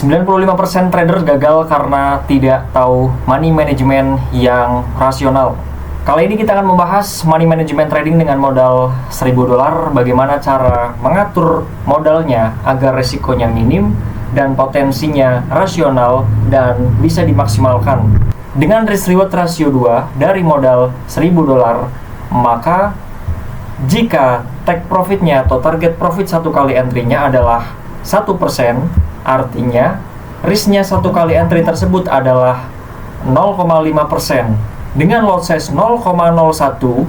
95% trader gagal karena tidak tahu money management yang rasional. Kali ini kita akan membahas money management trading dengan modal $1.000, bagaimana cara mengatur modalnya agar resikonya minim dan potensinya rasional dan bisa dimaksimalkan. Dengan risk reward ratio 2 dari modal $1.000, maka jika take profitnya atau target profit satu kali entry-nya adalah 1%, artinya risknya satu kali entry tersebut adalah 0,5%. Dengan lot size 0,01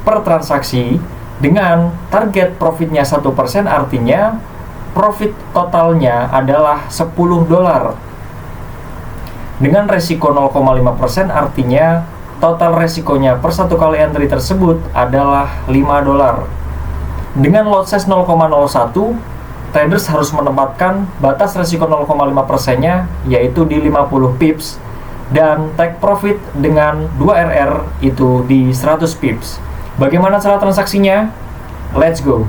per transaksi, dengan target profitnya 1%, artinya profit totalnya adalah $10. Dengan resiko 0,5%, artinya total resikonya per satu kali entry tersebut adalah $5. Dengan lot size 0,01, traders harus menempatkan batas resiko 0,5%-nya yaitu di 50 pips dan take profit dengan 2 RR itu di 100 pips. Bagaimana cara transaksinya? Let's go.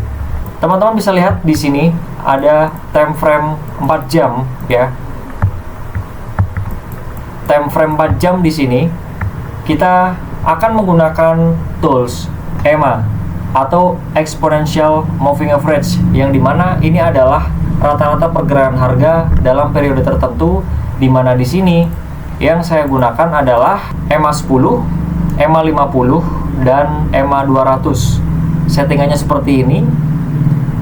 Teman-teman bisa lihat di sini ada time frame 4 jam ya. Time frame 4 jam di sini kita akan menggunakan tools EMA atau exponential moving average, yang dimana ini adalah rata-rata pergerakan harga dalam periode tertentu, dimana di sini yang saya gunakan adalah EMA 10, EMA 50 dan EMA 200. Settingannya seperti ini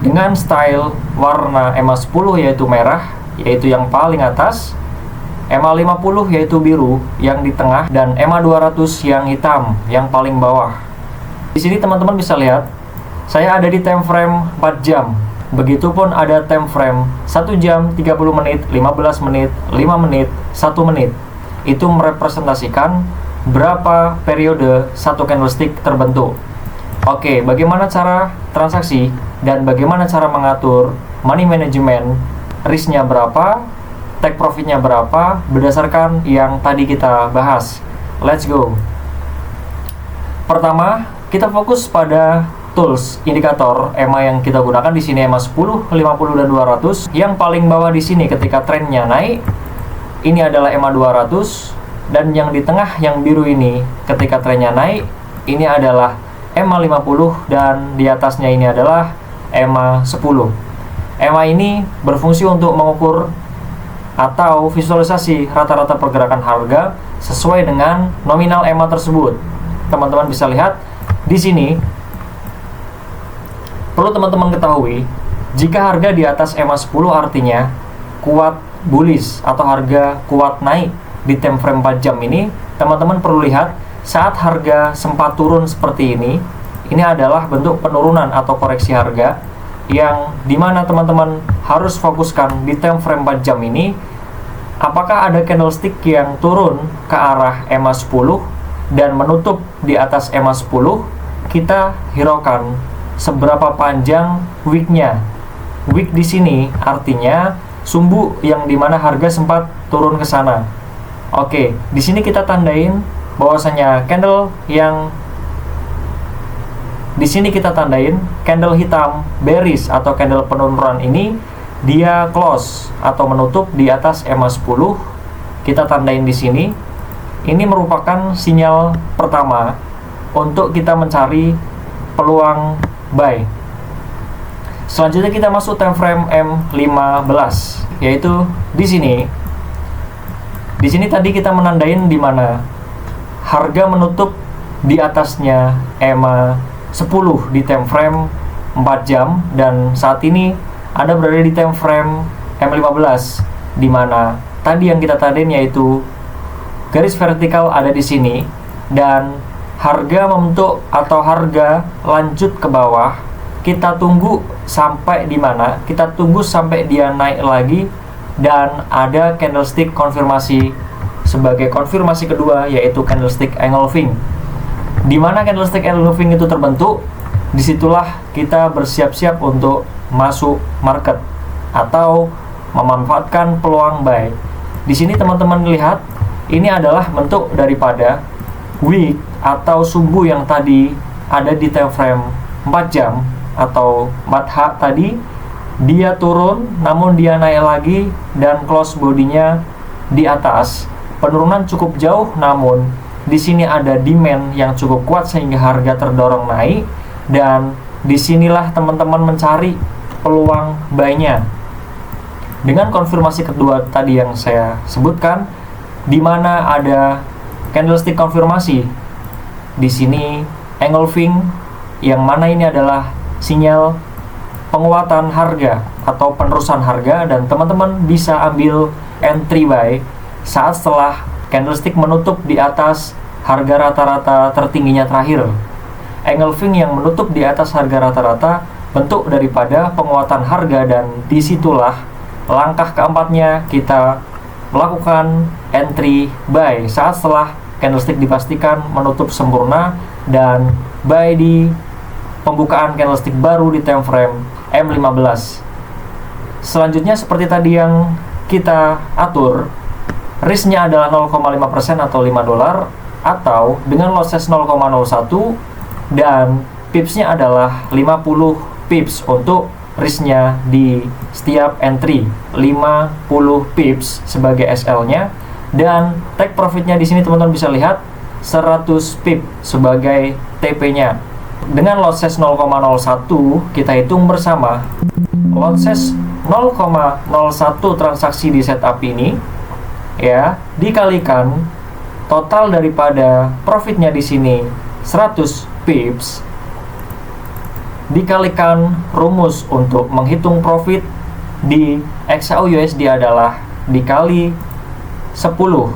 dengan style warna EMA 10 yaitu merah, yaitu yang paling atas, EMA 50 yaitu biru yang di tengah, dan EMA 200 yang hitam yang paling bawah. Di sini teman-teman bisa lihat, saya ada di time frame 4 jam. Begitupun ada time frame 1 jam, 30 menit, 15 menit, 5 menit, 1 menit. Itu merepresentasikan berapa periode satu candlestick terbentuk. Oke, bagaimana cara transaksi dan bagaimana cara mengatur money management, risknya berapa, take profitnya berapa, berdasarkan yang tadi kita bahas. Let's go. Pertama, kita fokus pada tools indikator EMA yang kita gunakan di sini, EMA 10, 50 dan 200. Yang paling bawah di sini ketika trennya naik, ini adalah EMA 200, dan yang di tengah yang biru ini ketika trennya naik, ini adalah EMA 50, dan di atasnya ini adalah EMA 10. EMA ini berfungsi untuk mengukur atau visualisasi rata-rata pergerakan harga sesuai dengan nominal EMA tersebut. Teman-teman bisa lihat di sini, perlu teman-teman ketahui, jika harga di atas EMA 10 artinya kuat bullish atau harga kuat naik di time frame 4 jam ini. Teman-teman perlu lihat saat harga sempat turun seperti ini adalah bentuk penurunan atau koreksi harga, yang dimana teman-teman harus fokuskan di time frame 4 jam ini. Apakah ada candlestick yang turun ke arah EMA 10 dan menutup di atas EMA 10, kita hiraukan seberapa panjang wicknya. Wick di sini artinya sumbu yang dimana harga sempat turun ke sana. Oke, di sini kita tandain bahwasanya candle yang di sini kita tandain candle hitam bearish atau candle penurunan ini dia close atau menutup di atas EMA 10. Kita tandain di sini. Ini merupakan sinyal pertama untuk kita mencari peluang buy. Selanjutnya kita masuk time frame M15, yaitu di sini. Di sini tadi kita menandain di mana harga menutup di atasnya EMA 10 di time frame 4 jam, dan saat ini Anda berada di time frame M15, di mana tadi yang kita tandain yaitu garis vertikal ada di sini, dan harga membentuk atau harga lanjut ke bawah. Kita tunggu sampai di mana? Kita tunggu sampai dia naik lagi dan ada candlestick konfirmasi sebagai konfirmasi kedua, yaitu candlestick engulfing. Di mana candlestick engulfing itu terbentuk, disitulah kita bersiap-siap untuk masuk market atau memanfaatkan peluang buy. Di sini teman-teman lihat, ini adalah bentuk daripada wick atau sumbu yang tadi ada di time frame 4 jam atau 4H tadi, dia turun namun dia naik lagi dan close bodinya di atas. Penurunan cukup jauh, namun di sini ada demand yang cukup kuat sehingga harga terdorong naik, dan disinilah teman-teman mencari peluang buy-nya. Dengan konfirmasi kedua tadi yang saya sebutkan, di mana ada candlestick konfirmasi di sini engulfing, yang mana ini adalah sinyal penguatan harga atau penerusan harga, dan teman-teman bisa ambil entry buy saat setelah candlestick menutup di atas harga rata-rata tertingginya terakhir. Engulfing yang menutup di atas harga rata-rata bentuk daripada penguatan harga, dan disitulah langkah keempatnya kita melakukan entry buy saat setelah candlestick dipastikan menutup sempurna dan buy di pembukaan candlestick baru di time frame M15. Selanjutnya seperti tadi yang kita atur, risknya adalah 0,5% atau $5, atau dengan losses 0,01, dan pipsnya adalah 50 pips untuk risknya di setiap entry, 50 pips sebagai SL-nya, dan take profitnya di sini teman-teman bisa lihat 100 pip sebagai TP-nya. Dengan losses 0,01 kita hitung bersama, losses 0,01 transaksi di setup ini ya dikalikan total daripada profitnya di sini 100 pips dikalikan rumus untuk menghitung profit di XAU USD adalah dikali 10.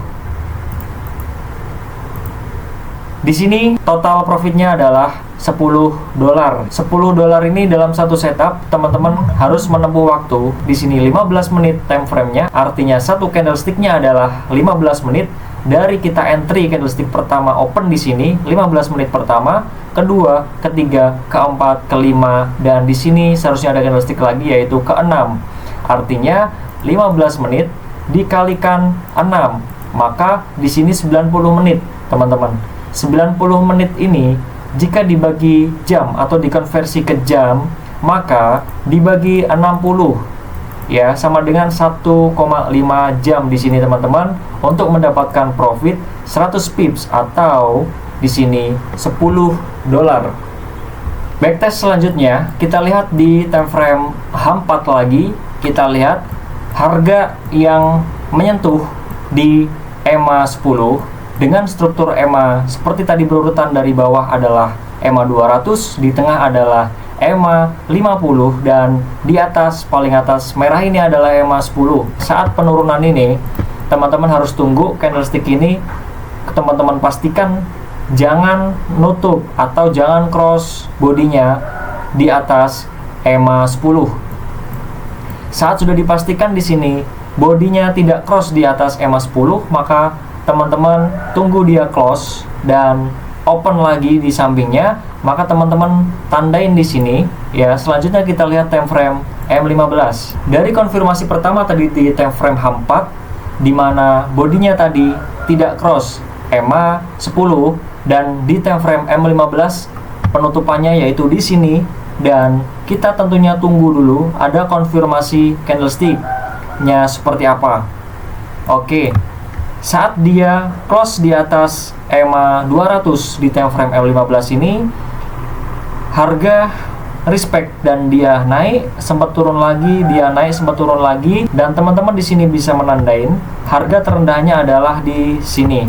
Di sini total profitnya adalah $10. $10 ini dalam satu setup teman-teman harus menempuh waktu di sini 15 menit time frame-nya, artinya satu candlestick-nya adalah 15 menit dari kita entry candlestick pertama open di sini 15 menit pertama, kedua, ketiga, keempat, kelima, dan di sini seharusnya ada candlestick lagi yaitu keenam. Artinya 15 menit dikalikan 6, maka di sini 90 menit, teman-teman. 90 menit ini jika dibagi jam atau dikonversi ke jam, maka dibagi 60 ya sama dengan 1,5 jam di sini teman-teman untuk mendapatkan profit 100 pips atau di sini $10. Backtest selanjutnya kita lihat di time frame H4 lagi, kita lihat harga yang menyentuh di EMA 10 dengan struktur EMA seperti tadi berurutan dari bawah adalah EMA 200, di tengah adalah EMA 50, dan di atas, paling atas merah ini adalah EMA 10. Saat penurunan ini, teman-teman harus tunggu candlestick ini, teman-teman pastikan jangan nutup atau jangan cross bodinya di atas EMA 10. Saat sudah dipastikan di sini bodinya tidak cross di atas EMA 10, maka teman-teman tunggu dia close dan open lagi di sampingnya, maka teman-teman tandain di sini ya. Selanjutnya kita lihat time frame M15. Dari konfirmasi pertama tadi di time frame H4 di mana bodinya tadi tidak cross EMA 10, dan di time frame M15 penutupannya yaitu di sini, dan kita tentunya tunggu dulu ada konfirmasi candlestick-nya seperti apa. Oke. Saat dia close di atas EMA 200 di time frame M15 ini, harga respect dan dia naik, sempat turun lagi, dia naik, sempat turun lagi, dan teman-teman di sini bisa menandain harga terendahnya adalah di sini,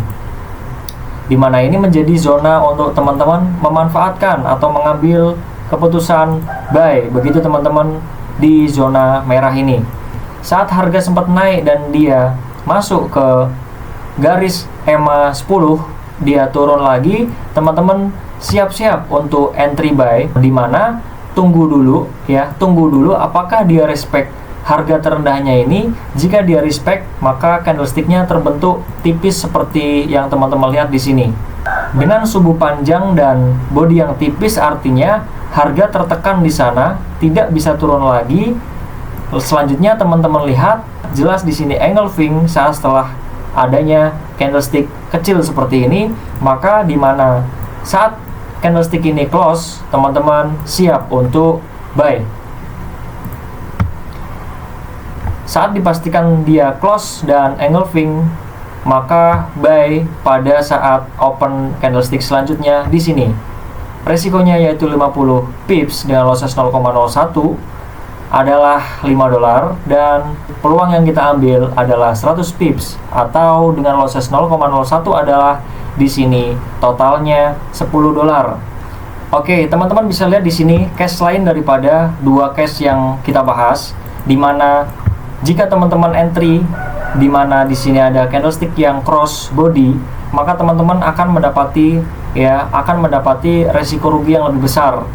dimana ini menjadi zona untuk teman-teman memanfaatkan atau mengambil keputusan buy. Begitu teman-teman di zona merah ini. Saat harga sempat naik dan dia masuk ke garis EMA 10, dia turun lagi, teman-teman siap-siap untuk entry buy, dimana tunggu dulu ya, tunggu dulu apakah dia respect harga terendahnya ini. Jika dia respect, maka candlesticknya terbentuk tipis seperti yang teman-teman lihat di sini dengan subuh panjang dan body yang tipis, artinya harga tertekan di sana, tidak bisa turun lagi. Selanjutnya teman-teman lihat jelas di sini engulfing saat setelah adanya candlestick kecil seperti ini, maka di mana saat candlestick ini close, teman-teman siap untuk buy. saat dipastikan dia close dan engulfing, maka buy pada saat open candlestick selanjutnya di sini. Resikonya yaitu 50 pips dengan losses 0,01 adalah $5, dan peluang yang kita ambil adalah 100 pips atau dengan losses 0,01 adalah di sini totalnya $10. Oke, teman-teman bisa lihat di sini case lain daripada dua case yang kita bahas, di mana jika teman-teman entry di mana di sini ada candlestick yang cross body, maka teman-teman akan mendapati resiko rugi yang lebih besar.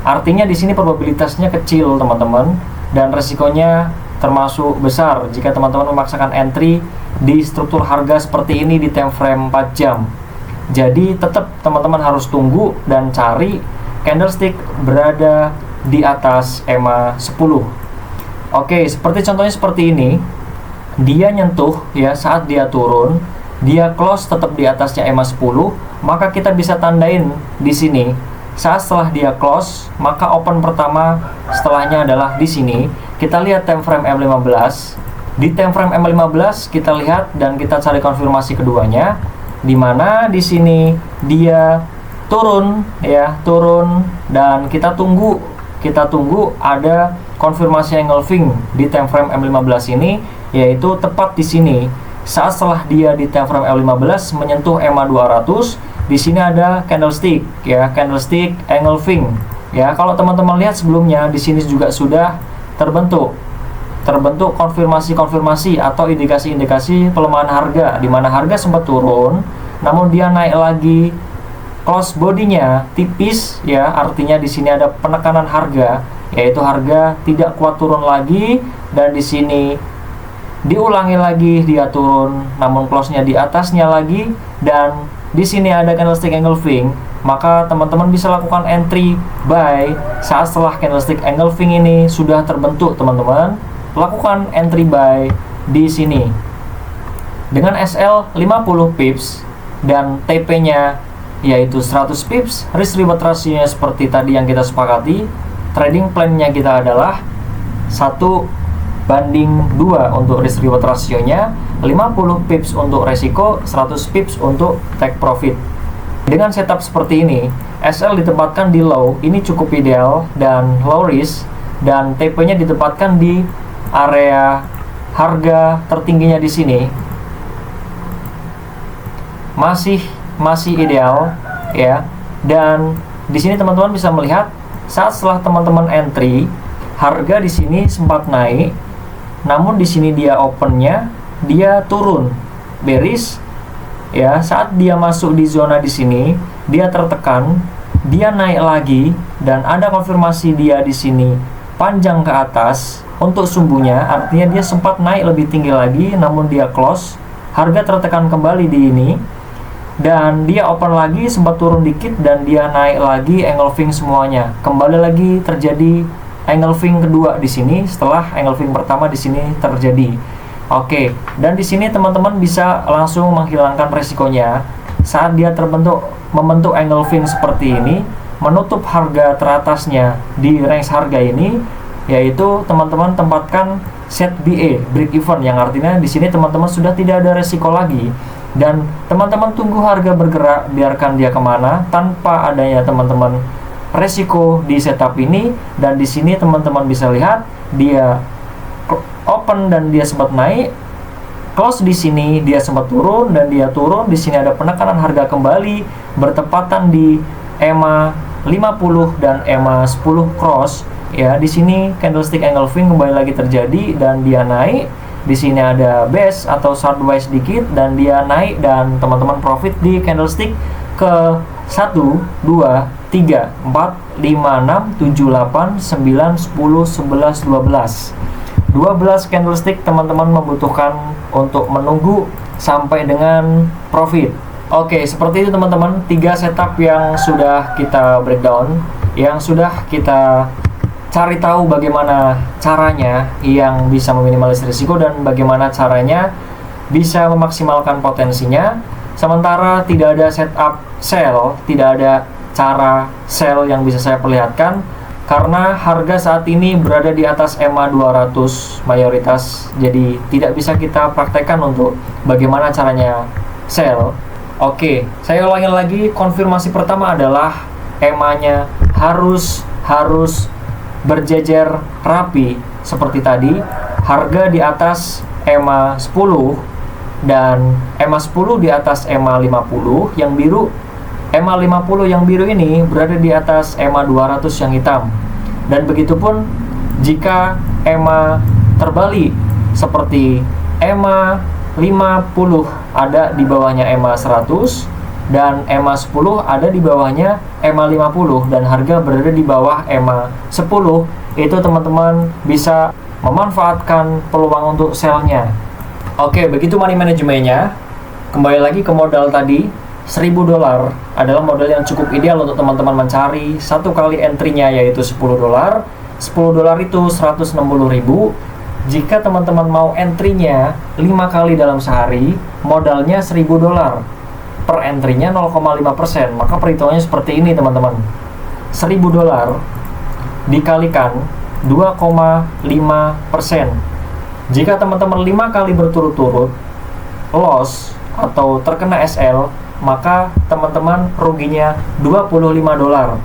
Artinya di sini probabilitasnya kecil, teman-teman, dan resikonya termasuk besar jika teman-teman memaksakan entry di struktur harga seperti ini di time frame 4 jam. Jadi tetap teman-teman harus tunggu dan cari candlestick berada di atas EMA 10. Oke, seperti contohnya seperti ini. Dia nyentuh ya saat dia turun, dia close tetap di atasnya EMA 10, maka kita bisa tandain di sini. Saat setelah dia close, maka open pertama setelahnya adalah di sini. Kita lihat time frame M15. Di time frame M15 kita lihat dan kita cari konfirmasi keduanya, di mana di sini dia turun dan kita tunggu ada konfirmasi engulfing di time frame M15 ini, yaitu tepat di sini. Saat setelah dia di time frame M15 menyentuh EMA 200, di sini ada candlestick candlestick engulfing. Kalau teman-teman lihat sebelumnya di sini juga sudah terbentuk konfirmasi atau indikasi-indikasi pelemahan harga, di mana harga sempat turun namun dia naik lagi, close bodinya tipis artinya di sini ada penekanan harga, yaitu harga tidak kuat turun lagi, dan di sini diulangi lagi dia turun namun close-nya di atasnya lagi, dan di sini ada candlestick engulfing. Maka teman-teman bisa lakukan entry buy saat setelah candlestick engulfing ini sudah terbentuk. Teman-teman lakukan entry buy di sini dengan SL 50 pips dan TP-nya yaitu 100 pips. Risk reward ratio-nya seperti tadi yang kita sepakati. Trading plan-nya kita adalah 1:2 untuk risk reward ratio-nya, 50 pips untuk resiko, 100 pips untuk take profit. Dengan setup seperti ini, SL ditempatkan di low, ini cukup ideal dan low risk, dan TP-nya ditempatkan di area harga tertingginya di sini. Masih ideal dan di sini teman-teman bisa melihat saat setelah teman-teman entry, harga di sini sempat naik, namun di sini dia opennya dia turun bearish saat dia masuk di zona di sini dia tertekan, dia naik lagi dan ada konfirmasi dia di sini panjang ke atas untuk sumbunya, artinya dia sempat naik lebih tinggi lagi namun dia close, harga tertekan kembali di ini, dan dia open lagi sempat turun dikit dan dia naik lagi engulfing semuanya. Kembali lagi terjadi engulfing kedua di sini setelah engulfing pertama di sini terjadi. Oke, dan di sini teman-teman bisa langsung menghilangkan resikonya saat dia membentuk engulfing seperti ini, menutup harga teratasnya di range harga ini, yaitu teman-teman tempatkan set BA break even, yang artinya di sini teman-teman sudah tidak ada resiko lagi, dan teman-teman tunggu harga bergerak, biarkan dia kemana tanpa adanya teman-teman resiko di setup ini. Dan di sini teman-teman bisa lihat dia open dan dia sempat naik, close di sini dia sempat turun dan dia turun. Di sini ada penekanan harga kembali bertepatan di EMA 50 dan EMA 10 cross. Di sini candlestick engulfing kembali lagi terjadi dan dia naik. Di sini ada base atau sideways sedikit dan dia naik, dan teman-teman profit di candlestick ke 1, 2, 3, 4, 5, 6, 7, 8, 9, 10, 11, 12 candlestick teman-teman membutuhkan untuk menunggu sampai dengan profit. Oke, seperti itu teman-teman, 3 setup yang sudah kita breakdown, yang sudah kita cari tahu bagaimana caranya yang bisa meminimalisir risiko dan bagaimana caranya bisa memaksimalkan potensinya. Sementara tidak ada setup sell, tidak ada cara sell yang bisa saya perlihatkan, karena harga saat ini berada di atas EMA 200 mayoritas, jadi tidak bisa kita praktekkan untuk bagaimana caranya sell. Oke, saya ulangi lagi, konfirmasi pertama adalah EMA-nya harus berjejer rapi seperti tadi, harga di atas EMA 10 dan EMA 10 di atas EMA 50 yang biru. EMA 50 yang biru ini berada di atas EMA 200 yang hitam. Dan begitupun jika EMA terbalik seperti EMA 50 ada di bawahnya EMA 100 dan EMA 10 ada di bawahnya EMA 50 dan harga berada di bawah EMA 10, itu teman-teman bisa memanfaatkan peluang untuk sell-nya. Oke, begitu money manajemennya. Kembali lagi ke modal tadi, $1.000 adalah modal yang cukup ideal untuk teman-teman mencari satu kali entry-nya, yaitu $10. $10 itu 160.000. Jika teman-teman mau entry-nya 5 kali dalam sehari, modalnya $1.000. Per entry-nya 0,5%. Maka perhitungannya seperti ini teman-teman. $1.000 dikalikan 2,5%. Jika teman-teman 5 kali berturut-turut loss atau terkena SL, maka teman-teman ruginya $25.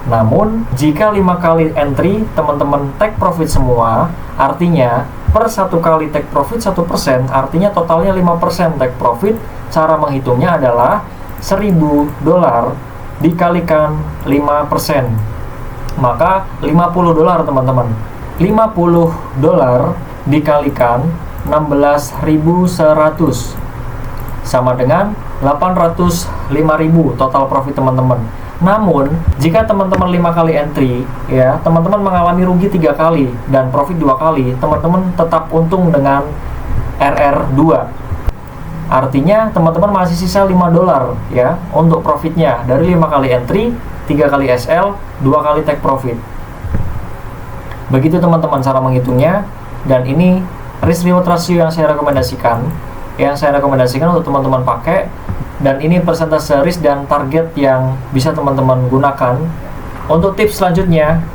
Namun, jika 5 kali entry teman-teman take profit semua, artinya per satu kali take profit 1%, artinya totalnya 5% take profit. Cara menghitungnya adalah $1.000 dikalikan 5%. Maka $50 teman-teman. $50 dikalikan 16.100 sama dengan 805.000 total profit teman-teman. Namun, jika teman-teman 5 kali entry, ya, teman-teman mengalami rugi 3 kali dan profit 2 kali, teman-teman tetap untung dengan RR2. Artinya, teman-teman masih sisa $5 ya untuk profitnya dari 5 kali entry, 3 kali SL, 2 kali take profit. Begitu teman-teman cara menghitungnya, dan ini risk reward ratio yang saya rekomendasikan untuk teman-teman pakai, dan ini persentase risk dan target yang bisa teman-teman gunakan. Untuk tips selanjutnya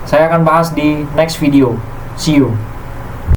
saya akan bahas di next video. See you.